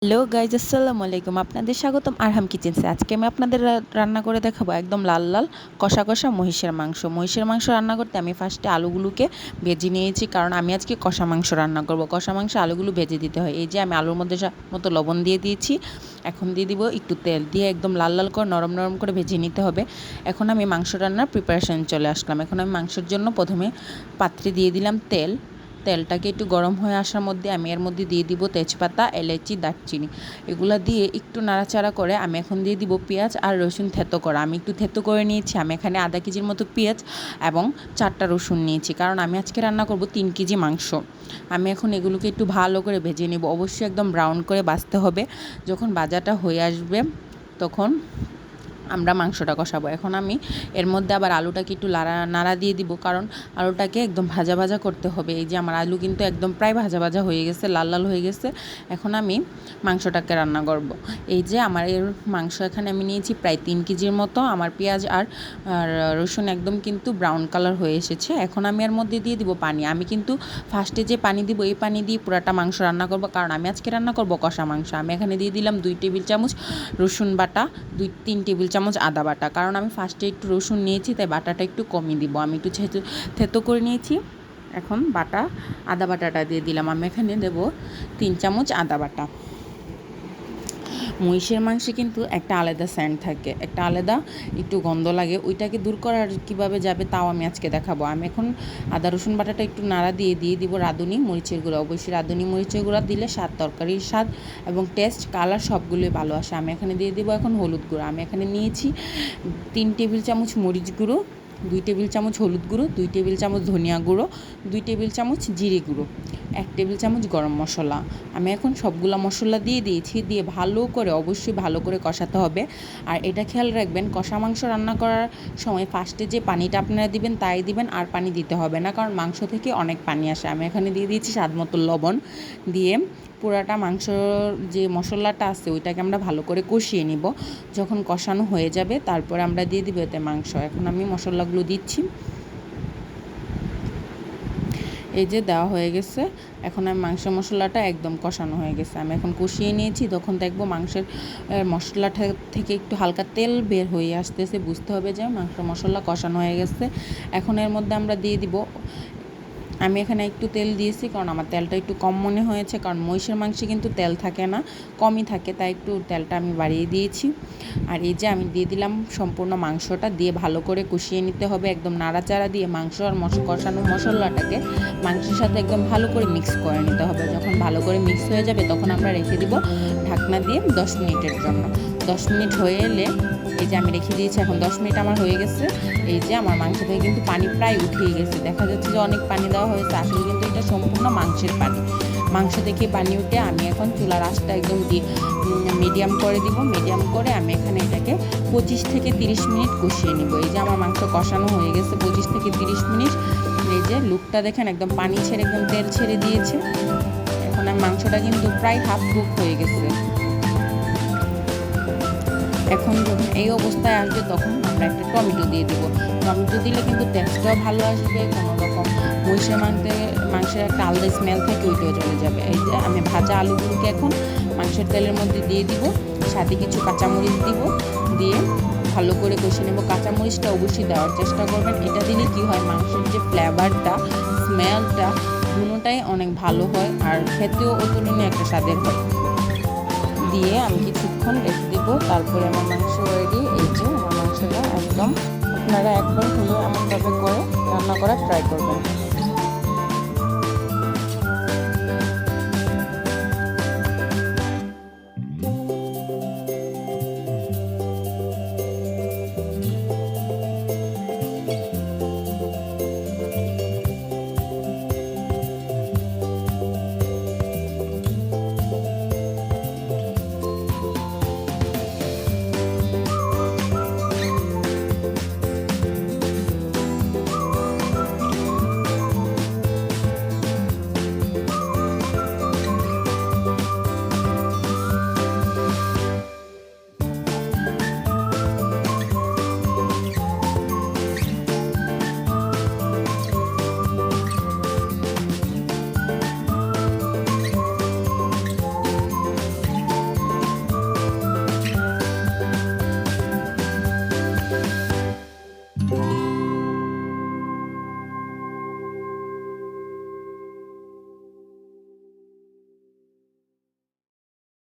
Hello guys, আসসালামু আলাইকুম। আপনাদের স্বাগতম আরহাম কিচেন্সে। আজকে আমি আপনাদের রান্না করে দেখাবো একদম লাল লাল কষা কষা মহিষের মাংস। মহিষের মাংস রান্না করতে আমি ফার্স্টে আলুগুলোকে ভেজে নিয়েছি, কারণ আমি আজকে কষা মাংস রান্না করব। কষা মাংস আলুগুলো ভেজে দিতে হয়। এই যে আমি আলুর মধ্যে মতো লবণ দিয়ে দিয়েছি। এখন দিয়ে দিব একটু তেল, দিয়ে একদম লাল লাল করে নরম নরম করে ভেজে নিতে হবে। এখন আমি মাংস রান্নার প্রিপারেশান চলে আসলাম। এখন আমি মাংসের জন্য প্রথমে পাত্রে দিয়ে দিলাম তেল। তেলটাকে একটু গরম হয়ে আসার মধ্যে আমি এর মধ্যে দিয়ে দিব তেজপাতা, এলাচি, দারচিনি। এগুলা দিয়ে একটু নাড়াচাড়া করে আমি এখন দিয়ে দিব পেঁয়াজ আর রসুন থেতো করা। আমি একটু থেতো করে নিয়েছি। আমি এখানে আধা কেজির মতো পেঁয়াজ এবং 4টা রসুন নিয়েছি, কারণ আমি আজকে রান্না করব 3 কেজি মাংস। আমি এখন এগুলোকে একটু ভালো করে ভেজে নেব। অবশ্যই একদম ব্রাউন করে ভাজতে হবে। যখন ভাজাটা হয়ে আসবে তখন আমরা মাংসটা কষাবো। এখন আমি এর মধ্যে আবার আলুটাকে একটু নাড়া দিয়ে দিব, কারণ আলুটাকে একদম ভাজা ভাজা করতে হবে। এই যে আমার আলু কিন্তু একদম প্রায় ভাজা ভাজা হয়ে গেছে, লাল লাল হয়ে গেছে। এখন আমি মাংসটাকে রান্না করব। এই যে আমার এর মাংস এখানে আমি নিয়েছি প্রায় 3 কেজির মতো। আমার পেঁয়াজ আর রসুন একদম কিন্তু ব্রাউন কালার হয়ে এসেছে। এখন আমি এর মধ্যে দিয়ে দিব পানি। আমি কিন্তু ফার্স্টে যে পানি দিব এই পানি দিয়ে পুরাটা মাংস রান্না করব, কারণ আমি আজকে রান্না করব কষা মাংস। আমি এখানে দিয়ে দিলাম 2 টেবিল চামচ রসুন বাটা, 2-3 টেবিল চামচ আদা বাটা। কারণ আমি ফার্স্টে একটু রসুন নিয়েছি, তাই বাটাটা একটু কমিয়ে দিব। আমি একটু থেতো করে নিয়েছি। এখন আদা বাটাটা দিয়ে দিলাম। আমি এখানে দেব 3 চামচ আদা বাটা। মহিষের মাংসে কিন্তু একটা আলাদা স্যান্ড থাকে, একটা আলাদা একটু গন্ধ লাগে। ওইটাকে দূর করার কীভাবে যাবে তাও আমি আজকে দেখাবো। আমি এখন আদা রসুন বাটাটা একটু নাড়া দিয়ে দিব রাঁধুনি মরিচের গুঁড়া। অবশ্যই রাঁধুনি মরিচের গুঁড়া দিলে তরকারির স্বাদ এবং টেস্ট, কালার সবগুলোই ভালো আসে। আমি এখানে দিয়ে দিব এখন হলুদ গুঁড়ো। আমি এখানে নিয়েছি 3 টেবিল চামচ মরিচ গুঁড়ো, 2 টেবিল চামচ হলুদ গুঁড়ো, 2 টেবিল চামচ ধনিয়া গুঁড়ো, 2 টেবিল চামচ জিরে গুঁড়ো, 1 টেবিল চামচ গরম মশলা। আমি এখন সবগুলা মশলা দিয়ে দিয়েছি। দিয়ে ভালো করে, অবশ্যই ভালো করে কষাতে হবে। আর এটা খেয়াল রাখবেন, কষা মাংস রান্না করার সময় ফার্স্টে যে পানিটা আপনারা দিবেন তাই দিবেন, আর পানি দিতে হবে না, কারণ মাংস থেকে অনেক পানি আসে। আমি এখানে দিয়ে দিয়েছি স্বাদ মতো লবণ। দিয়ে পুরাটা মাংসর যে মশলাটা আছে ওইটাকে আমরা ভালো করে কষিয়ে নিব। যখন কষানো হয়ে যাবে তারপরে আমরা দিয়ে দিব এতে মাংস। এখন আমি মশলাগুলো দিচ্ছি। এই যে দেওয়া হয়ে গেছে। এখন আমি মাংস মশলাটা একদম কষানো হয়ে গেছে। আমি এখন কষিয়ে নিয়েছি। তখন দেখবো মাংসের মশলাটা থেকে একটু হালকা তেল বের হয়ে আসতেছে, বুঝতে হবে যে মাংস মশলা কষানো হয়ে গেছে। এখন এর মধ্যে আমরা দিয়ে দিব, আমি এখানে একটু তেল দিয়েছি কারণ আমার তেলটা একটু কম মনে হয়েছে, কারণ মহিষের মাংসে কিন্তু তেল থাকে না, কমই থাকে, তাই একটু তেলটা আমি বাড়িয়ে দিয়েছি। আর এই যে আমি দিয়ে দিলাম সম্পূর্ণ মাংসটা, দিয়ে ভালো করে কষিয়ে নিতে হবে। একদম নাড়াচাড়া দিয়ে মাংস আর কষানো মশলাটাকে মাংসের সাথে একদম ভালো করে মিক্স করে নিতে হবে। যখন ভালো করে মিক্স হয়ে যাবে তখন আমরা রেখে দিব ঢাকনা দিয়ে 10 মিনিটের জন্য। 10 মিনিট হয়ে এলে, এই যে আমি রেখে দিয়েছি, এখন 10 মিনিট আমার হয়ে গেছে। এই যে আমার মাংস থেকে কিন্তু পানি প্রায় উঠিয়ে গেছে। দেখা যাচ্ছে যে অনেক পানি দেওয়া হয়েছে, আসলে কিন্তু এটা সম্পূর্ণ মাংসের পানি। মাংস থেকে পানি উঠে আমি এখন চুলার আঁচটা একদম মিডিয়াম করে দিব। মিডিয়াম করে আমি এখানে এটাকে 25 থেকে 30 মিনিট কষিয়ে নিব। এই যে আমার মাংস কষানো হয়ে গেছে 25 থেকে 30 মিনিট। এই যে লুকটা দেখেন, একদম পানি ছেড়ে একদম তেল ছেড়ে দিয়েছে। এখন আমার মাংসটা কিন্তু প্রায় হাফ কুক হয়ে গেছে। এখন যখন এই অবস্থায় আসবে তখন আমরা একটা টমেটো দিয়ে দেবো। টমেটো দিলে কিন্তু টেস্টটাও ভালো আসবে, কোনো রকম মহিষের মাংসের একটা আলাদা স্মেল থাকে, ওইটাও চলে যাবে। এই যে আমি ভাজা আলুগুলোকে এখন মাংসের তেলের মধ্যে দিয়ে দিব, সাথে কিছু কাঁচামরিচ দিব, দিয়ে ভালো করে কষে নেব। কাঁচামরিচটা অবশ্যই দেওয়ার চেষ্টা করবেন। এটা দিলে কি হয়, মাংসের যে ফ্লেভারটা, স্মেলটা দুটোটাই অনেক ভালো হয়, আর খেতেও অতুলনীয় একটা স্বাদের হয়। দিয়ে আমি কিছুক্ষণ রেখে দেবো, তারপরে আমার মাংস রেডি। এই যে আমার মাংসটা একদম, আপনারা একবার হলেও এমনভাবে করে রান্না করার ট্রাই করবেন।